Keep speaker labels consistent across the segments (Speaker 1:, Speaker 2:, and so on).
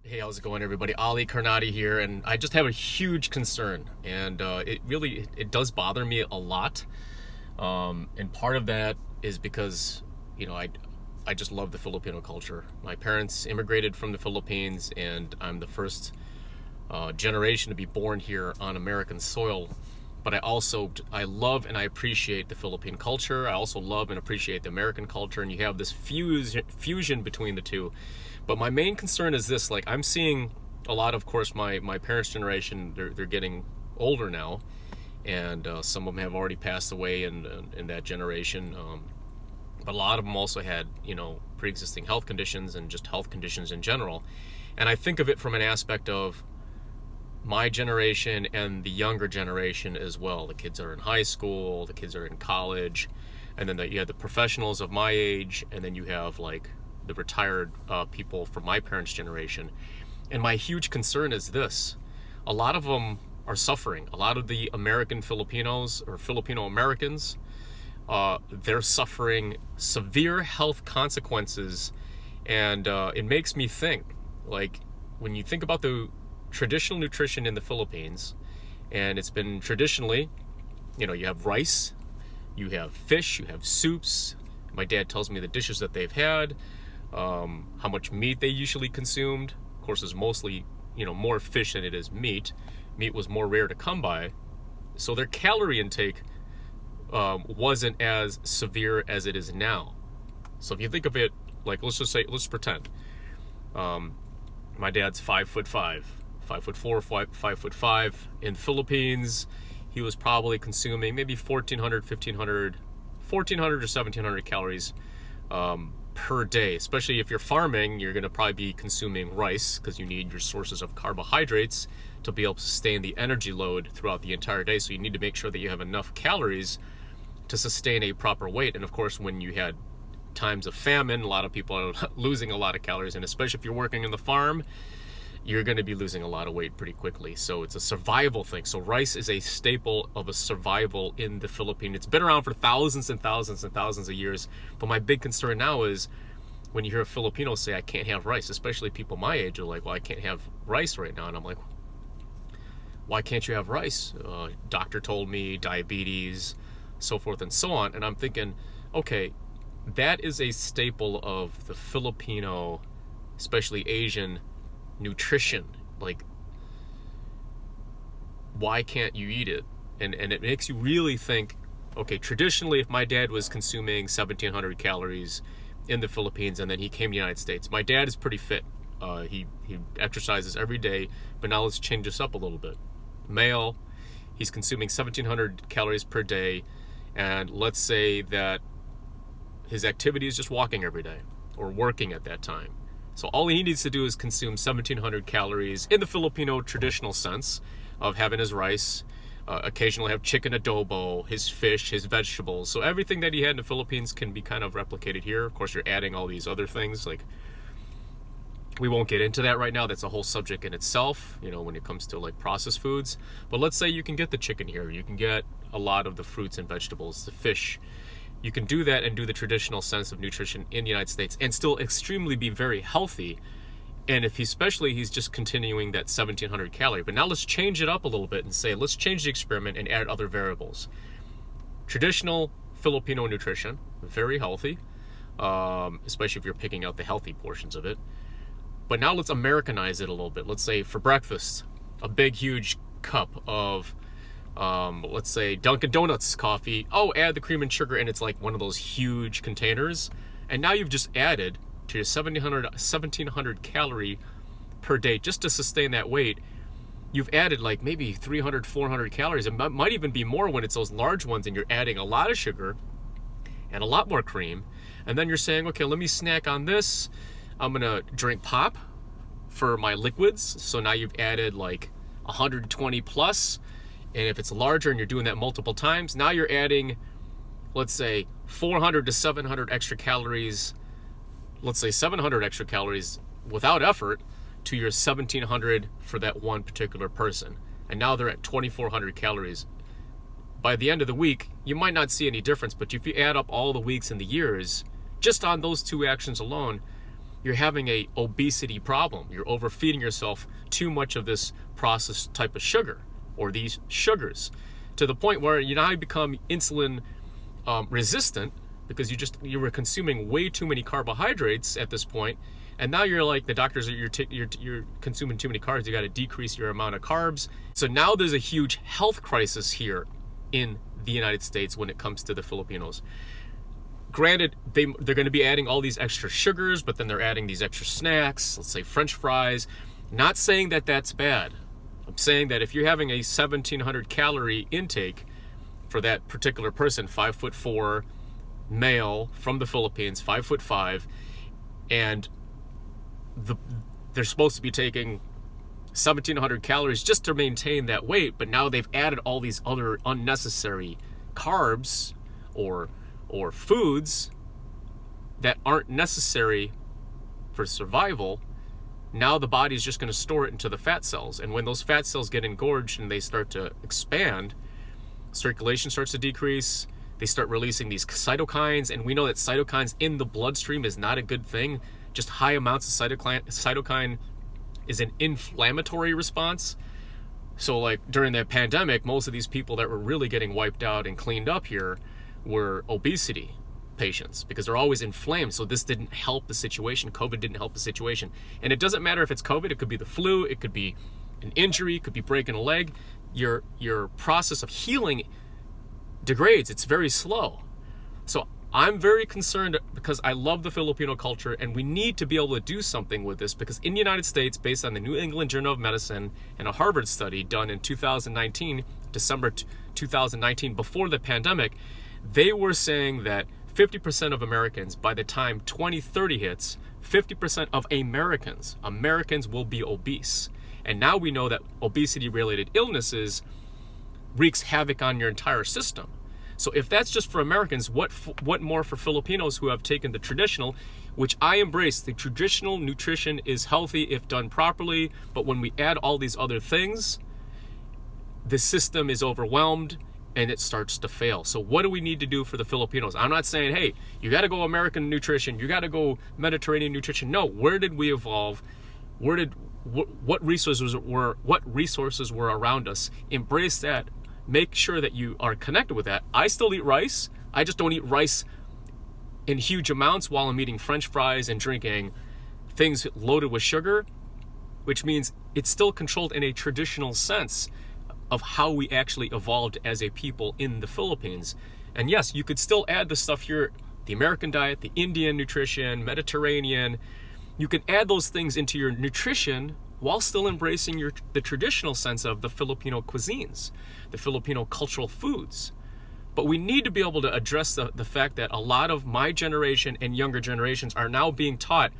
Speaker 1: Hey, how's it going, everybody? Ali Karnati here, and I just have a huge concern, and it does bother me a lot. And part of that is because I just love the Filipino culture. My parents immigrated from the Philippines, and I'm the first generation to be born here on American soil. But I love and I appreciate the Philippine culture. I also love and appreciate the American culture, and you have this fusion between the two. But my main concern is this: like, I'm seeing a lot, of course, my parents' generation. They're getting older now, and some of them have already passed away in that generation. But a lot of them also had pre-existing health conditions and just health conditions in general. And I think of it from an aspect of my generation and the younger generation as well. The kids are in high school, the kids are in college, and then you have the professionals of my age, and then you have like the retired people from my parents' generation. And my huge concern is this: a lot of them are suffering. A lot of the American Filipinos or Filipino Americans, they're suffering severe health consequences. And it makes me think, like, when you think about the traditional nutrition in the Philippines, and it's been traditionally, you have rice, you have fish, you have soups. My dad tells me the dishes that they've had, how much meat they usually consumed. Of course, it's mostly, more fish than it is meat. Meat was more rare to come by. So their calorie intake wasn't as severe as it is now. So if you think of it, like, let's pretend. My dad's 5'5", 5'4", 5'5". In the Philippines, he was probably consuming maybe 1,400 or 1,700 calories per day. Especially if you're farming, you're going to probably be consuming rice because you need your sources of carbohydrates to be able to sustain the energy load throughout the entire day. So you need to make sure that you have enough calories to sustain a proper weight. And of course, when you had times of famine, a lot of people are losing a lot of calories, and especially if you're working in the farm, you're going to be losing a lot of weight pretty quickly. So it's a survival thing. So rice is a staple of a survival in the Philippines. It's been around for thousands and thousands and thousands of years. But my big concern now is when you hear a Filipino say, I can't have rice, especially people my age are like, well, I can't have rice right now. And I'm like, why can't you have rice? Doctor told me diabetes, so forth and so on. And I'm thinking, okay, that is a staple of the Filipino, especially Asian nutrition. Like, why can't you eat it? And it makes you really think, okay, traditionally, if my dad was consuming 1,700 calories in the Philippines and then he came to the United States, my dad is pretty fit. He exercises every day, but now let's change this up a little bit. Male, he's consuming 1,700 calories per day, and let's say that his activity is just walking every day or working at that time. So all he needs to do is consume 1,700 calories in the Filipino traditional sense of having his rice, occasionally have chicken adobo, his fish, his vegetables. So everything that he had in the Philippines can be kind of replicated here. Of course, you're adding all these other things. Like, we won't get into that right now. That's a whole subject in itself, when it comes to like processed foods. But let's say you can get the chicken here. You can get a lot of the fruits and vegetables, the fish. You can do that and do the traditional sense of nutrition in the United States and still extremely be very healthy. And if he's just continuing that 1,700 calorie. But now let's change it up a little bit and say, let's change the experiment and add other variables. Traditional Filipino nutrition, very healthy, especially if you're picking out the healthy portions of it. But now let's Americanize it a little bit. Let's say for breakfast, a big, huge cup of let's say Dunkin' Donuts coffee. Oh, add the cream and sugar, and it's like one of those huge containers. And now you've just added to your 1,700 calorie per day just to sustain that weight. You've added like maybe 300, 400 calories. It might even be more when it's those large ones and you're adding a lot of sugar and a lot more cream. And then you're saying, okay, let me snack on this. I'm going to drink pop for my liquids. So now you've added like 120 plus. And if it's larger and you're doing that multiple times, now you're adding, let's say, 400 to 700 extra calories, let's say 700 extra calories without effort to your 1,700 for that one particular person. And now they're at 2,400 calories. By the end of the week, you might not see any difference, but if you add up all the weeks and the years, just on those two actions alone, you're having a obesity problem. You're overfeeding yourself too much of this processed type of sugar or these sugars to the point where you now become insulin resistant because you were consuming way too many carbohydrates at this point, and now you're like the doctors are you're consuming too many carbs. You got to decrease your amount of carbs. So now there's a huge health crisis here in the United States when it comes to the Filipinos. Granted, they're going to be adding all these extra sugars, but then they're adding these extra snacks, let's say French fries. Not saying that that's bad. I'm saying that if you're having a 1,700 calorie intake for that particular person, 5'4", male from the Philippines, 5'5", and they're supposed to be taking 1,700 calories just to maintain that weight, but now they've added all these other unnecessary carbs or foods that aren't necessary for survival. Now the body's just going to store it into the fat cells, and when those fat cells get engorged and they start to expand, circulation starts to decrease. They start releasing these cytokines, and we know that cytokines in the bloodstream is not a good thing. Just high amounts of cytokine is an inflammatory response. So like during the pandemic, most of these people that were really getting wiped out and cleaned up here were obesity patients because they're always inflamed. So this didn't help the situation. COVID didn't help the situation. And it doesn't matter if it's COVID, it could be the flu, it could be an injury, it could be breaking a leg. Your process of healing degrades. It's very slow. So I'm very concerned because I love the Filipino culture, and we need to be able to do something with this, because in the United States, based on the New England Journal of Medicine and a Harvard study done in 2019, December 2019, before the pandemic, they were saying that 50% of Americans, by the time 2030 hits, 50% of Americans will be obese. And now we know that obesity-related illnesses wreaks havoc on your entire system. So if that's just for Americans, what more for Filipinos who have taken the traditional, which I embrace. The traditional nutrition is healthy if done properly, but when we add all these other things, the system is overwhelmed and it starts to fail. So what do we need to do for the Filipinos? I'm not saying, hey, you got to go American nutrition, you got to go Mediterranean nutrition. No, where did we evolve? What resources were around us? Embrace that. Make sure that you are connected with that. I still eat rice. I just don't eat rice in huge amounts while I'm eating French fries and drinking things loaded with sugar, which means it's still controlled in a traditional sense of how we actually evolved as a people in the Philippines. And yes, you could still add the stuff here, the American diet, the Indian nutrition, Mediterranean. You can add those things into your nutrition while still embracing the traditional sense of the Filipino cuisines, the Filipino cultural foods. But we need to be able to address the fact that a lot of my generation and younger generations are now being taught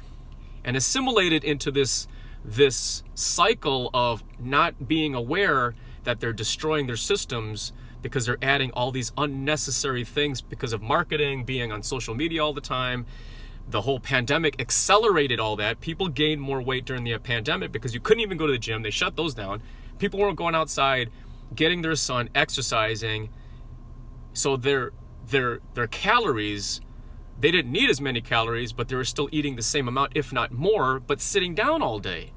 Speaker 1: and assimilated into this cycle of not being aware that they're destroying their systems because they're adding all these unnecessary things because of marketing, being on social media all the time. The whole pandemic accelerated all that. People gained more weight during the pandemic because you couldn't even go to the gym. They shut those down. People weren't going outside, getting their sun, exercising. So their calories, they didn't need as many calories, but they were still eating the same amount, if not more, but sitting down all day.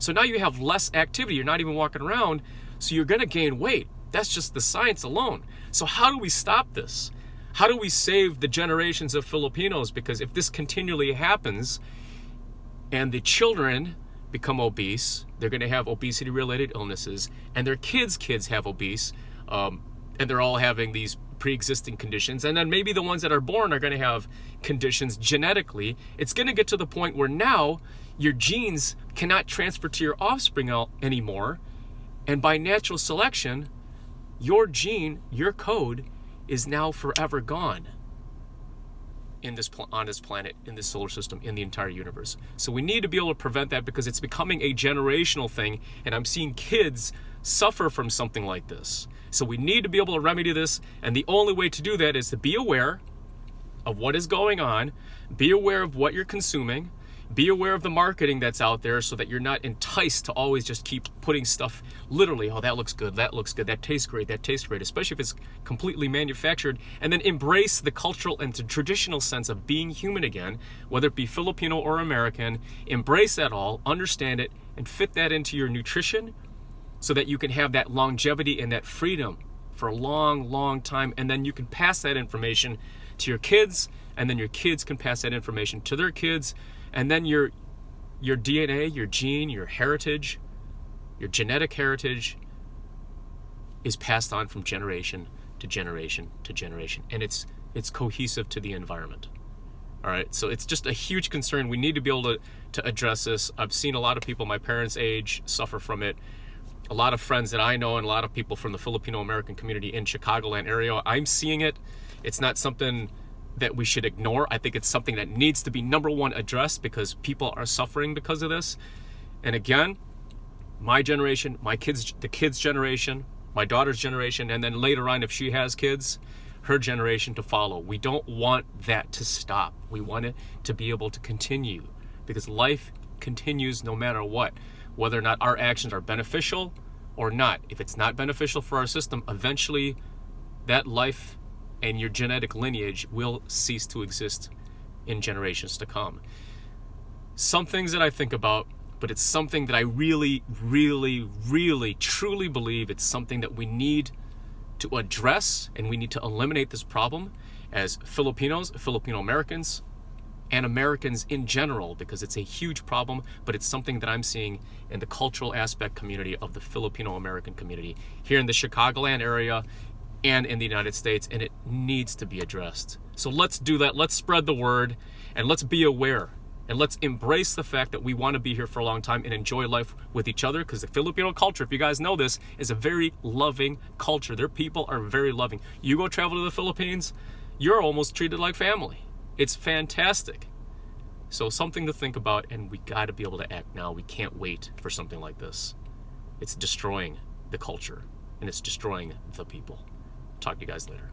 Speaker 1: So now you have less activity. You're not even walking around, so you're going to gain weight. That's just the science alone. So how do we stop this? How do we save the generations of Filipinos? Because if this continually happens and the children become obese, they're going to have obesity-related illnesses, and their kids have obese, and they're all having these pre-existing conditions, and then maybe the ones that are born are going to have conditions genetically. It's going to get to the point where now your genes cannot transfer to your offspring anymore, and by natural selection, your gene, your code, is now forever gone on this planet, in this solar system, in the entire universe. So we need to be able to prevent that because it's becoming a generational thing, and I'm seeing kids suffer from something like this. So we need to be able to remedy this, and the only way to do that is to be aware of what is going on, be aware of what you're consuming, Be aware of the marketing that's out there so that you're not enticed to always just keep putting stuff literally, oh, that looks good, that tastes great, especially if it's completely manufactured. And then embrace the cultural and the traditional sense of being human again, whether it be Filipino or American. Embrace that all, understand it, and fit that into your nutrition so that you can have that longevity and that freedom for a long, long time. And then you can pass that information to your kids, and then your kids can pass that information to their kids. And then your DNA, your gene, your heritage, your genetic heritage is passed on from generation to generation to generation. And it's cohesive to the environment. All right, so it's just a huge concern. We need to be able to address this. I've seen a lot of people my parents' age suffer from it. A lot of friends that I know and a lot of people from the Filipino American community in Chicagoland area, I'm seeing it. It's not something that we should ignore. I think it's something that needs to be number one addressed because people are suffering because of this. And again, my generation, the kids' generation, my daughter's generation, and then later on if she has kids, her generation to follow. We don't want that to stop. We want it to be able to continue because life continues no matter what, whether or not our actions are beneficial or not. If it's not beneficial for our system, eventually that life and your genetic lineage will cease to exist in generations to come. Some things that I think about, but it's something that I really, really, really, truly believe it's something that we need to address, and we need to eliminate this problem as Filipinos, Filipino Americans, and Americans in general, because it's a huge problem, but it's something that I'm seeing in the cultural aspect community of the Filipino American community here in the Chicagoland area and in the United States, and it needs to be addressed. So let's do that. Let's spread the word, and let's be aware, and let's embrace the fact that we want to be here for a long time and enjoy life with each other, because the Filipino culture, if you guys know this, is a very loving culture. Their people are very loving. You go travel to the Philippines, you're almost treated like family. It's fantastic. So something to think about, and we got to be able to act now. We can't wait for something like this. It's destroying the culture, and it's destroying the people. Talk to you guys later.